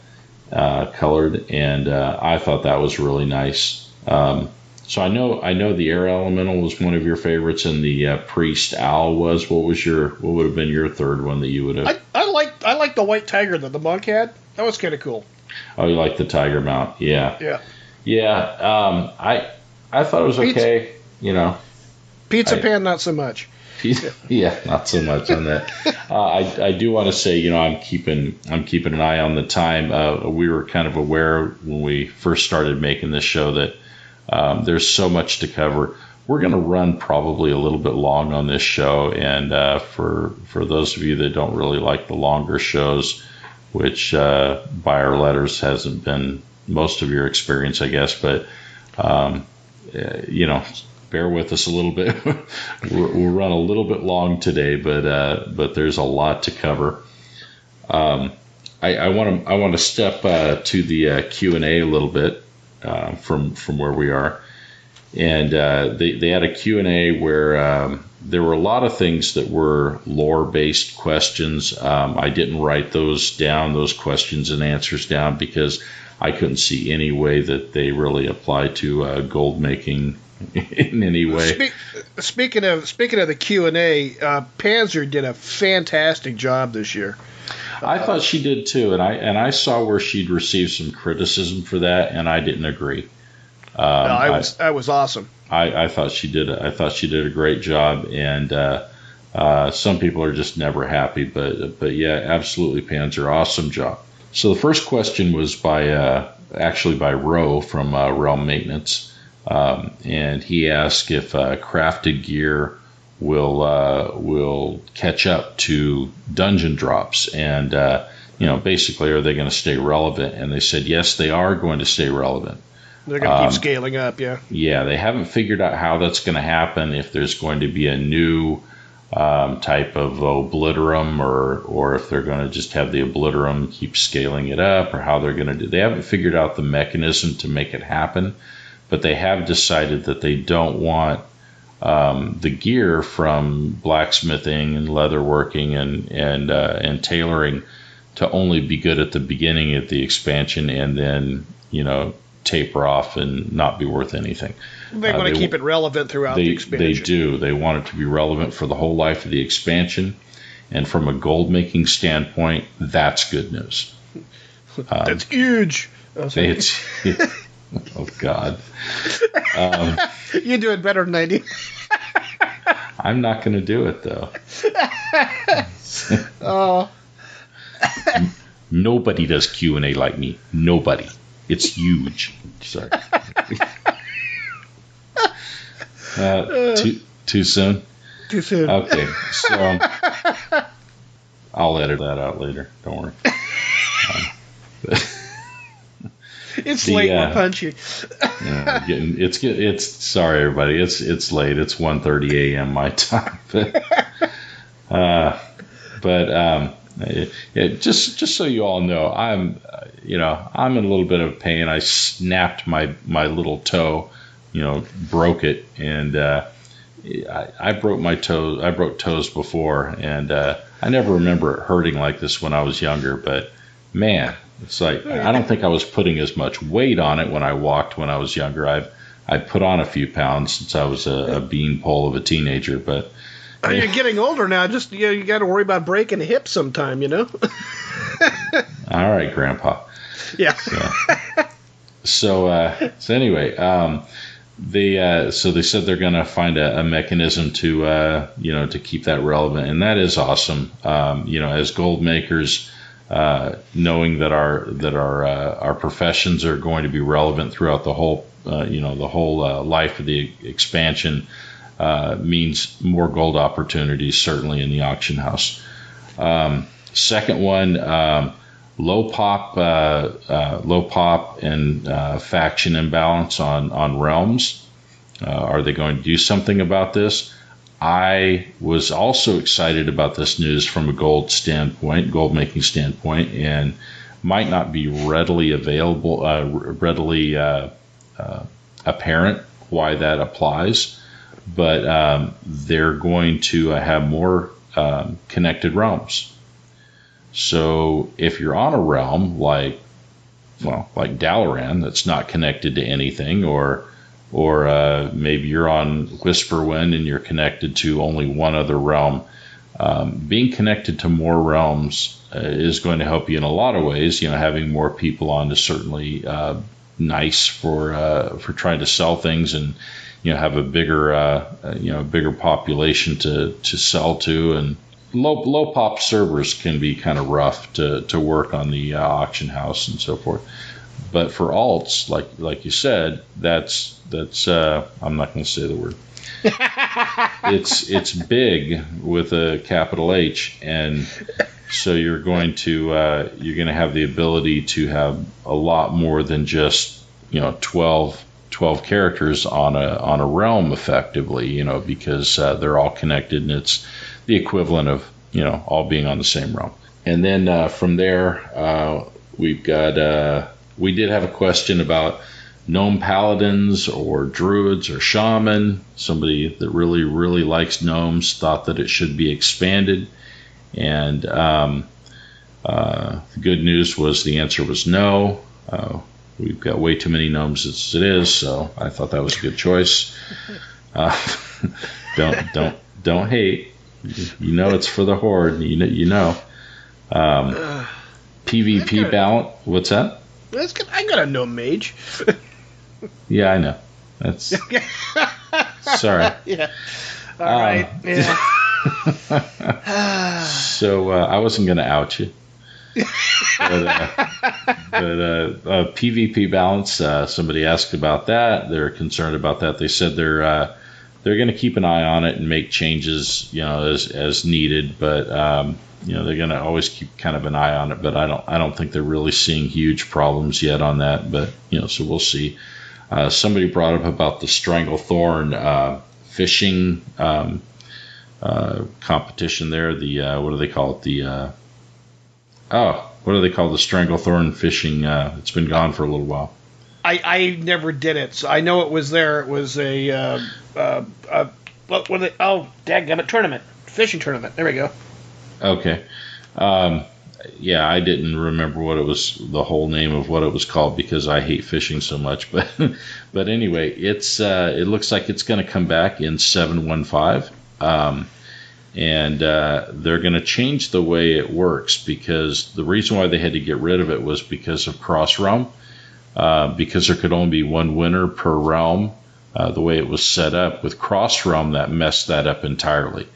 colored, and I thought that was really nice. So I know the air elemental was one of your favorites, and the priest owl was. What would have been your third one that you would have? I like the white tiger that the monk had. That was kind of cool. Oh, you like the tiger mount? Yeah. I thought it was okay. Pizza Pan, not so much. Yeah, not so much on that. I do want to say, I'm keeping an eye on the time. We were kind of aware when we first started making this show that there's so much to cover. We're going to run probably a little bit long on this show, and for those of you that don't really like the longer shows, which by our letters hasn't been most of your experience, I guess, but bear with us a little bit. We'll run a little bit long today, but there's a lot to cover. I want to step to the Q&A a little bit from where we are, and they had a Q&A where there were a lot of things that were lore-based questions. I didn't write those questions and answers down, because I couldn't see any way that they really apply to gold making in any way. Speaking of the Q&A, Panzer did a fantastic job this year. I thought she did too, and I saw where she'd received some criticism for that, and I didn't agree. I was awesome. I thought she did. I thought she did a great job, and some people are just never happy. But yeah, absolutely, Panzer, awesome job. So the first question was by Ro from Realm Maintenance, and he asked if crafted gear will catch up to dungeon drops, and basically, are they going to stay relevant? And they said yes, they are going to stay relevant. They're going to keep scaling up, yeah. Yeah, they haven't figured out how that's going to happen, if there's going to be a new type of obliterum, or if they're going to just have the obliterum keep scaling it up, or how they're going to do. They haven't figured out the mechanism to make it happen, but they have decided that they don't want the gear from blacksmithing and leatherworking and tailoring to only be good at the beginning of the expansion, and then taper off and not be worth anything. They want to keep it relevant throughout the expansion. They do. They want it to be relevant for the whole life of the expansion. And from a gold making standpoint, that's good news. That's huge. Oh, God. You're doing better than I do. I'm not going to do it, though. Oh. Nobody does Q&A like me. Nobody. It's huge. Sorry. Too soon? Too soon. Okay. So I'll edit that out later. Don't worry. It's late. We're punchy. It's sorry everybody. It's late. It's 1:30 a.m. my time. Just so you all know, I'm in a little bit of pain. I snapped my little toe, broke it, and I broke my toe. I broke toes before, and I never remember it hurting like this when I was younger. But man, it's like I don't think I was putting as much weight on it when I walked when I was younger. I put on a few pounds since I was a beanpole of a teenager, but. You're getting older now. Just you got to worry about breaking a hip sometime, All right, Grandpa. Yeah. So anyway, they said they're going to find a mechanism to to keep that relevant, and that is awesome. As gold makers, knowing that our professions are going to be relevant throughout the whole life of the expansion. Means more gold opportunities, certainly in the auction house. Second one, low pop and faction imbalance on realms. Are they going to do something about this? I was also excited about this news from a gold making standpoint, and might not be readily apparent why that applies. But they're going to have more connected realms. So if you're on a realm like Dalaran that's not connected to anything, or maybe you're on Whisperwind and you're connected to only one other realm, being connected to more realms is going to help you in a lot of ways. Having more people on is certainly nice for trying to sell things and have a bigger population to sell to, and low pop servers can be kind of rough to work on the auction house and so forth. But for alts, like you said, that's I'm not going to say the word. It's big with a capital H, and so you're going to have the ability to have a lot more than just 12 characters on a realm effectively, because they're all connected, and it's the equivalent of all being on the same realm. And then from there, we've got we did have a question about gnome paladins or druids or shaman. Somebody that really likes gnomes thought that it should be expanded, and the good news was the answer was no. We've got way too many gnomes as it is, so I thought that was a good choice. Don't hate. It's for the horde. PvP balance. What's that? I got a gnome mage. Yeah, I know. That's sorry. Yeah. All right. Yeah. So I wasn't going to out you. But PvP balance, somebody asked about that. They're concerned about that. They said they're going to keep an eye on it and make changes, as needed. But they're going to always keep kind of an eye on it. But I don't think they're really seeing huge problems yet on that. But so we'll see. Somebody brought up about the Stranglethorn fishing competition there. The what do they call it? What do they call the Stranglethorn fishing? It's been gone for a little while. I never did it, so I know it was there. It was a what were they? Oh, dadgummit, tournament, fishing tournament. There we go. Okay. Yeah, I didn't remember what it was, the whole name of what it was called, because I hate fishing so much. But anyway, it looks like it's going to come back in 7.15. And they're going to change the way it works, because the reason why they had to get rid of it was because of cross realm, because there could only be one winner per realm. The way it was set up with cross realm, that messed that up entirely.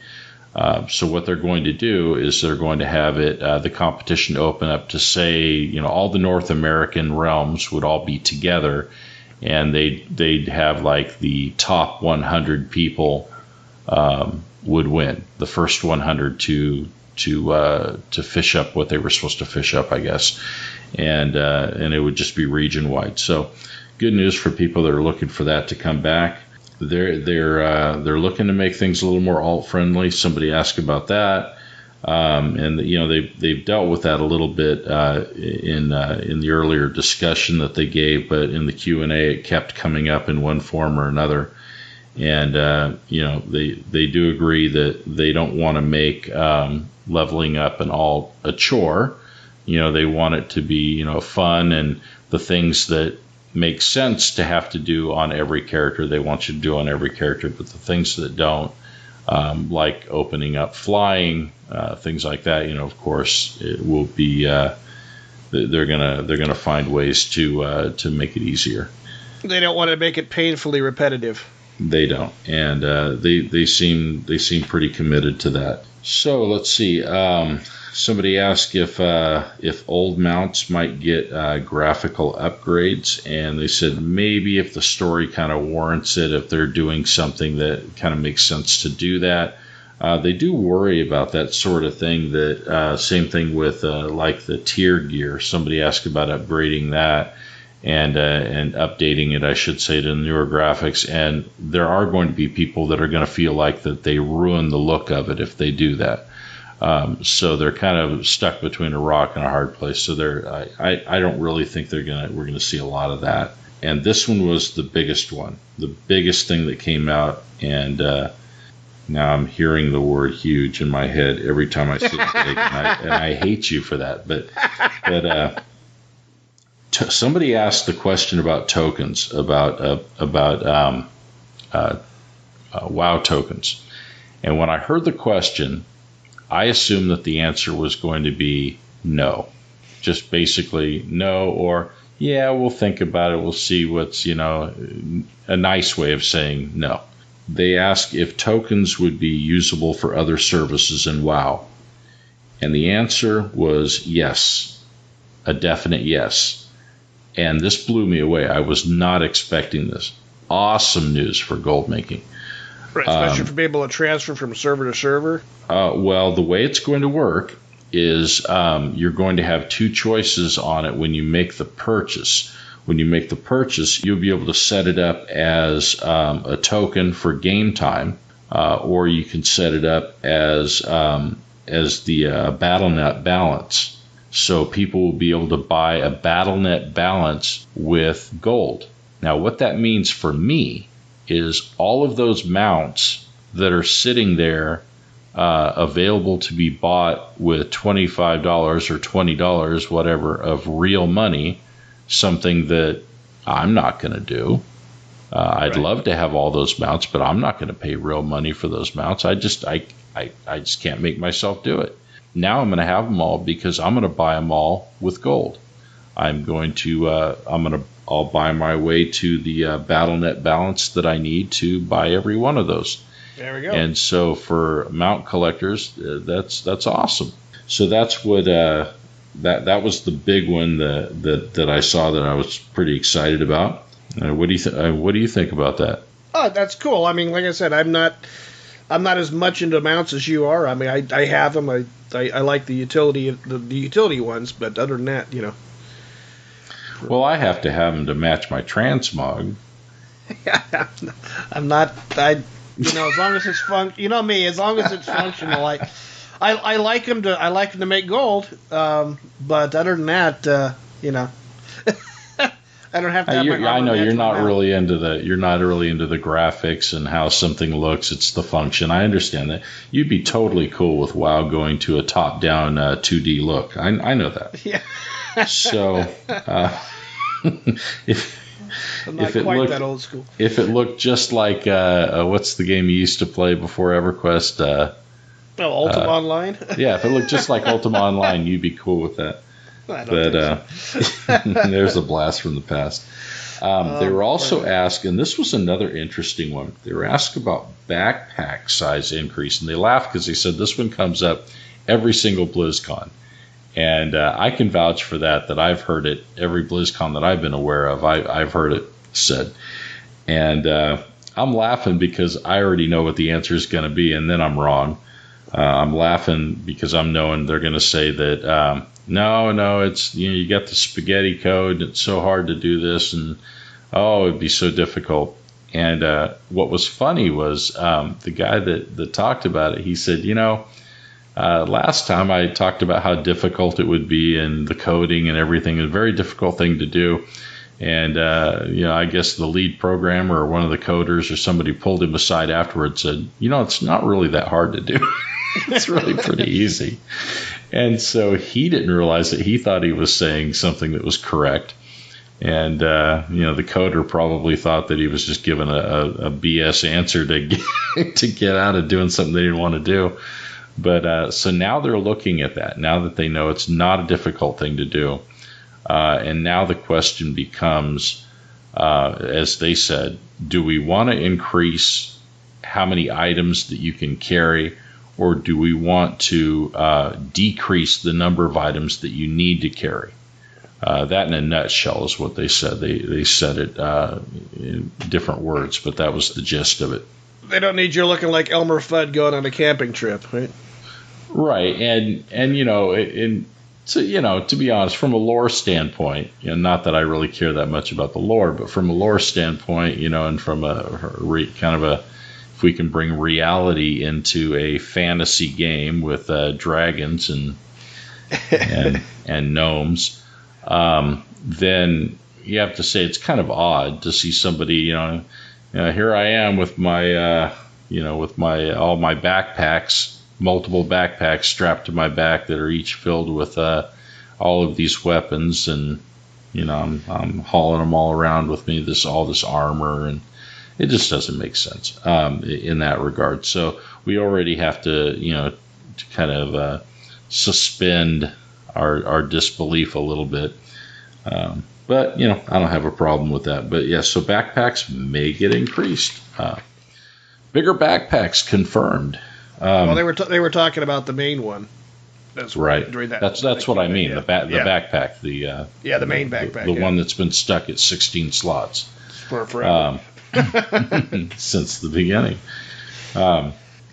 So what they're going to do is they're going to have the competition open up to say, all the North American realms would all be together, and they'd have like the top 100 people would win. The first 100 to to fish up what they were supposed to fish up, I guess, and it would just be region wide. So good news for people that are looking for that to come back. They're looking to make things a little more alt friendly. Somebody asked about that, and they've dealt with that a little bit in the earlier discussion that they gave, but in the Q&A it kept coming up in one form or another. And they do agree that they don't want to make leveling up an alt a chore. They want it to be fun, and the things that make sense to have to do on every character, they want you to do on every character. But the things that don't, like opening up flying, things like that, of course, it will be they're gonna find ways to make it easier. They don't want to make it painfully repetitive. They don't, and they seem pretty committed to that. So let's see. Somebody asked if old mounts might get graphical upgrades, and they said maybe if the story kind of warrants it, if they're doing something that kind of makes sense to do that. They do worry about that sort of thing. That same thing with like the tier gear. Somebody asked about upgrading that and updating it, I should say, to newer graphics. And there are going to be people that are going to feel like that they ruin the look of it if they do that. So they're kind of stuck between a rock and a hard place. So I don't really think we're going to see a lot of that. And this one was the biggest one, the biggest thing that came out. And now I'm hearing the word huge in my head every time I see it. And I hate you for that. But somebody asked the question about tokens, about WoW tokens. And when I heard the question, I assumed that the answer was going to be no. Just basically no, or yeah, we'll think about it. We'll see what's, a nice way of saying no. They asked if tokens would be usable for other services in WoW. And the answer was yes, a definite yes. And this blew me away. I was not expecting this. Awesome news for gold making. Right, especially for being able to transfer from server to server? Well, the way it's going to work is you're going to have two choices on it when you make the purchase. When you make the purchase, you'll be able to set it up as a token for game time, or you can set it up as the BattleNet balance. So people will be able to buy a BattleNet balance with gold. Now, what that means for me is all of those mounts that are sitting there available to be bought with $25 or $20, whatever, of real money, something that I'm not going to do. I'd love to have all those mounts, but I'm not going to pay real money for those mounts. I just can't make myself do it. Now I'm going to have them all because I'm going to buy them all with gold. I'll buy my way to the BattleNet balance that I need to buy every one of those. There we go. And so for mount collectors, that's awesome. So that's what that was the big one that I saw that I was pretty excited about. What do you think about that? Oh, that's cool. I mean, like I said, I'm not as much into mounts as you are. I mean, I have them. I like the utility ones, but other than that, Well, I have to have them to match my transmog. I'm not. As long as it's me. As long as it's functional, I like them to make gold. But other than that, I don't have to. I know you're not really into the graphics and how something looks. It's the function. I understand that. You'd be totally cool with WoW going to a top-down 2D look. I know that. Yeah. So, I'm not quite that old school. If it looked just like what's the game you used to play before EverQuest? Ultima Online. Yeah, if it looked just like Ultima Online, you'd be cool with that. I don't think so. There's a blast from the past. They were also asked, and this was another interesting one. They were asked about backpack size increase, and they laughed because they said this one comes up every single BlizzCon. And I can vouch for that I've heard it every BlizzCon that I've been aware of. I've heard it said. And I'm laughing because I already know what the answer is going to be, and then I'm wrong. I'm laughing because I'm knowing they're going to say that no, it's you got the spaghetti code. It's so hard to do this, and it'd be so difficult. And what was funny was the guy that talked about it. He said, last time I talked about how difficult it would be and the coding and everything, a very difficult thing to do. And, I guess the lead programmer or one of the coders or somebody pulled him aside afterwards and said, it's not really that hard to do. It's really pretty easy. And so he didn't realize that he thought he was saying something that was correct. And, the coder probably thought that he was just giving a BS answer to get out of doing something they didn't want to do. But so now they're looking at that, now that they know it's not a difficult thing to do. And now the question becomes, as they said, do we want to increase how many items that you can carry, or do we want to decrease the number of items that you need to carry? That in a nutshell is what they said. They said it in different words, but that was the gist of it. They don't need you looking like Elmer Fudd going on a camping trip, right? Right, and so, to be honest, from a lore standpoint, not that I really care that much about the lore, but from a lore standpoint, and from if we can bring reality into a fantasy game with dragons and gnomes, then you have to say it's kind of odd to see somebody, here I am with my, all my backpacks, multiple backpacks strapped to my back that are each filled with all of these weapons, and I'm hauling them all around with me, all this armor, and it just doesn't make sense in that regard. So we already have to to kind of suspend our disbelief a little bit, but I don't have a problem with that. But yeah, so backpacks may get increased. Bigger backpacks confirmed. Well, they were talking about the main one. That's right. That's what I mean. The backpack. The main backpack. The one that's been stuck at 16 slots for forever. Since the beginning.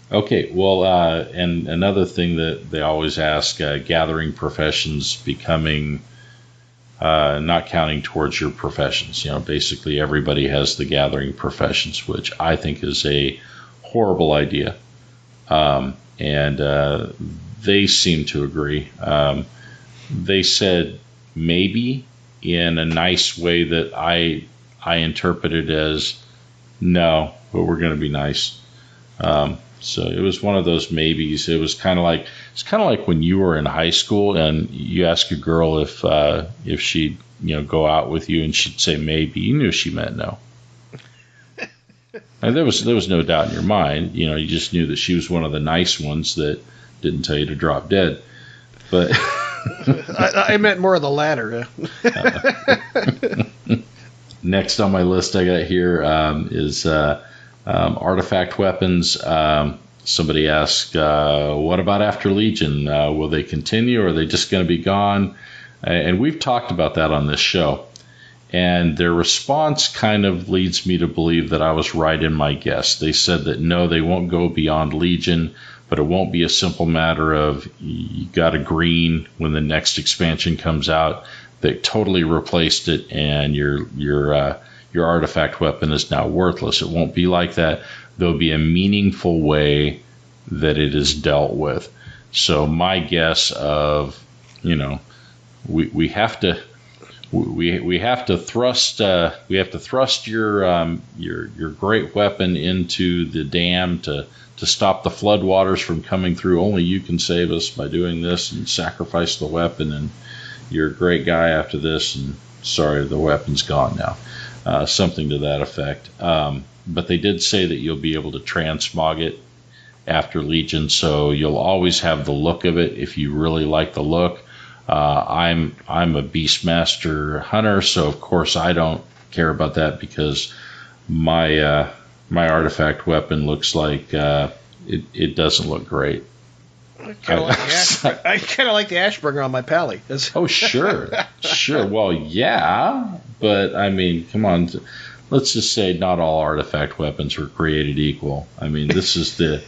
Okay. Well, and another thing that they always ask: gathering professions becoming not counting towards your professions. Basically everybody has the gathering professions, which I think is a horrible idea. And they seem to agree. They said maybe in a nice way that I interpreted as no, but we're going to be nice. So it was one of those maybes. It was kind of like when you were in high school and you ask a girl if she'd go out with you and she'd say maybe. You knew she meant no. And there was no doubt in your mind. You just knew that she was one of the nice ones that didn't tell you to drop dead. But I meant more of the latter. Next on my list I got here is artifact weapons. Somebody asked, what about after Legion? Will they continue, or are they just going to be gone? And we've talked about that on this show. And their response kind of leads me to believe that I was right in my guess. They said that no, they won't go beyond Legion, but it won't be a simple matter of you got a green when the next expansion comes out that totally replaced it and your artifact weapon is now worthless. It won't be like that. There'll be a meaningful way that it is dealt with. So my guess of, we have to thrust your great weapon into the dam to stop the floodwaters from coming through. Only you can save us by doing this, and sacrifice the weapon, and you're a great guy after this, and sorry, the weapon's gone now. Something to that effect. But they did say that you'll be able to transmog it after Legion, so you'll always have the look of it if you really like the look. I'm a Beastmaster hunter, so of course I don't care about that because my artifact weapon looks like it doesn't look great. I kind of like the Ashbringer on my pally. Oh, sure. Well, yeah, but I mean, come on. Let's just say not all artifact weapons were created equal. I mean, this is the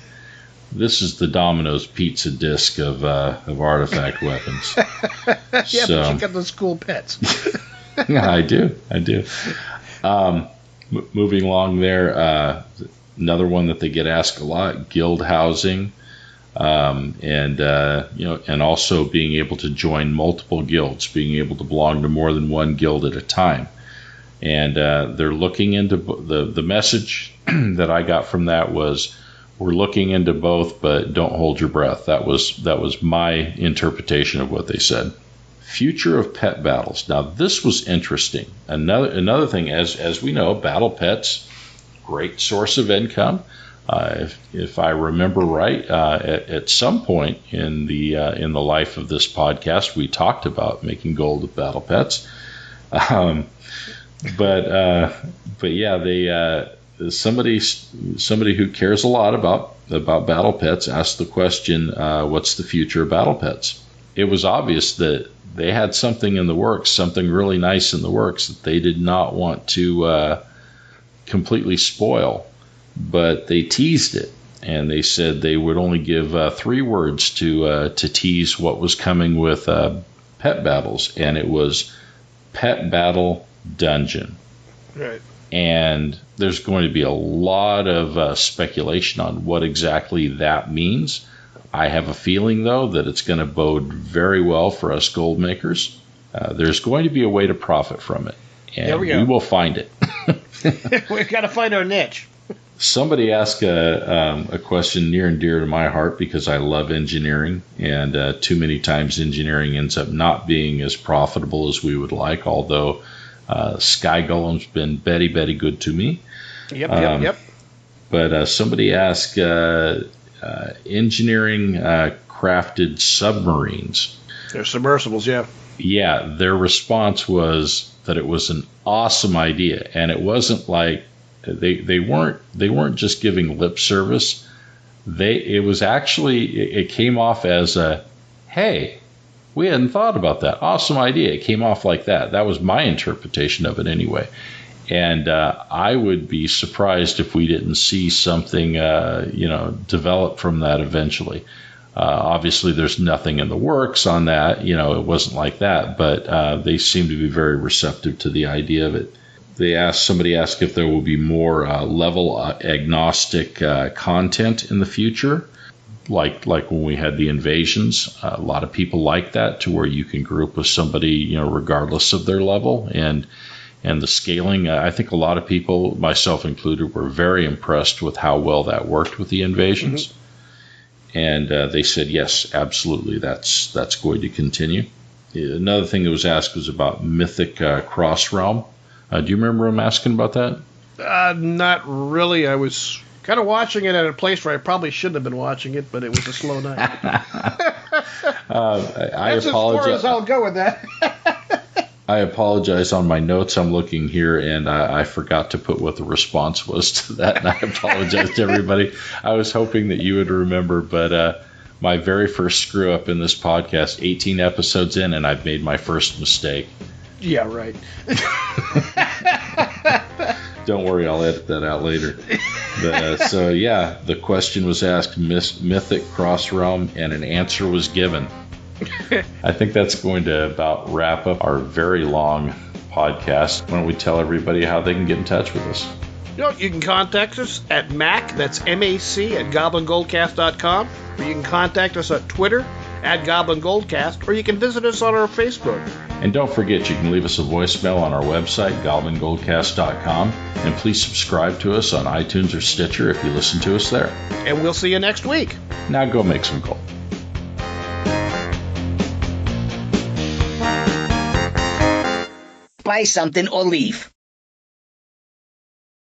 this is the Domino's pizza disc of artifact weapons. Yeah, so, but you got those cool pets. Yeah, I do. Moving along there, another one that they get asked a lot: guild housing, and also being able to join multiple guilds, being able to belong to more than one guild at a time. And they're looking into the message that I got from that was, we're looking into both, but don't hold your breath. That was my interpretation of what they said. Future of pet battles. Now, this was interesting. Another thing, as we know, battle pets, great source of income. If I remember right, at some point in the life of this podcast, we talked about making gold with battle pets. But yeah, somebody who cares a lot about battle pets asked the question, what's the future of battle pets? It was obvious that they had something in the works, something really nice in the works that they did not want to completely spoil, but they teased it, and they said they would only give 3 words to tease what was coming with pet battles, and it was Pet Battle Dungeon. Right. And there's going to be a lot of speculation on what exactly that means. I have a feeling, though, that it's going to bode very well for us gold makers. There's going to be a way to profit from it, and we will find it. We've got to find our niche. Somebody asked a question near and dear to my heart, because I love engineering, and too many times engineering ends up not being as profitable as we would like, although Sky Golem's been very good to me. Yep. But somebody asked, engineering crafted submarines. They're submersibles, yeah. Yeah, their response was that it was an awesome idea, and it wasn't like they weren't just giving lip service. It came off as a, hey, we hadn't thought about that. Awesome idea. It came off like that. That was my interpretation of it anyway. And I would be surprised if we didn't see something, develop from that eventually. Obviously, there's nothing in the works on that. It wasn't like that, but they seem to be very receptive to the idea of it. Somebody asked if there will be more level agnostic content in the future, like when we had the invasions. A lot of people like that, to where you can group with somebody, regardless of their level, and the scaling. I think a lot of people, myself included, were very impressed with how well that worked with the invasions. Mm-hmm. And they said, yes, absolutely, that's going to continue. Another thing that was asked was about Mythic Cross Realm. Do you remember him asking about that? Not really. I was kind of watching it at a place where I probably shouldn't have been watching it, but it was a slow night. That's as far as I'll go with that. I apologize. On my notes I'm looking here, and I forgot to put what the response was to that, and I apologize to everybody. I was hoping that you would remember, but my very first screw up in this podcast, 18 episodes in, and I've made my first mistake. Yeah, right. Don't worry, I'll edit that out later. But, so, yeah, the question was asked, Mythic Cross Realm, and an answer was given. I think that's going to about wrap up our very long podcast. Why don't we tell everybody how they can get in touch with us? You can contact us at MAC, that's M-A-C, at GoblinGoldcast.com, or you can contact us at Twitter, at Goblin Goldcast, or you can visit us on our Facebook. And don't forget, you can leave us a voicemail on our website, GoblinGoldcast.com, and please subscribe to us on iTunes or Stitcher if you listen to us there. And we'll see you next week. Now go make some gold. Buy something or leave.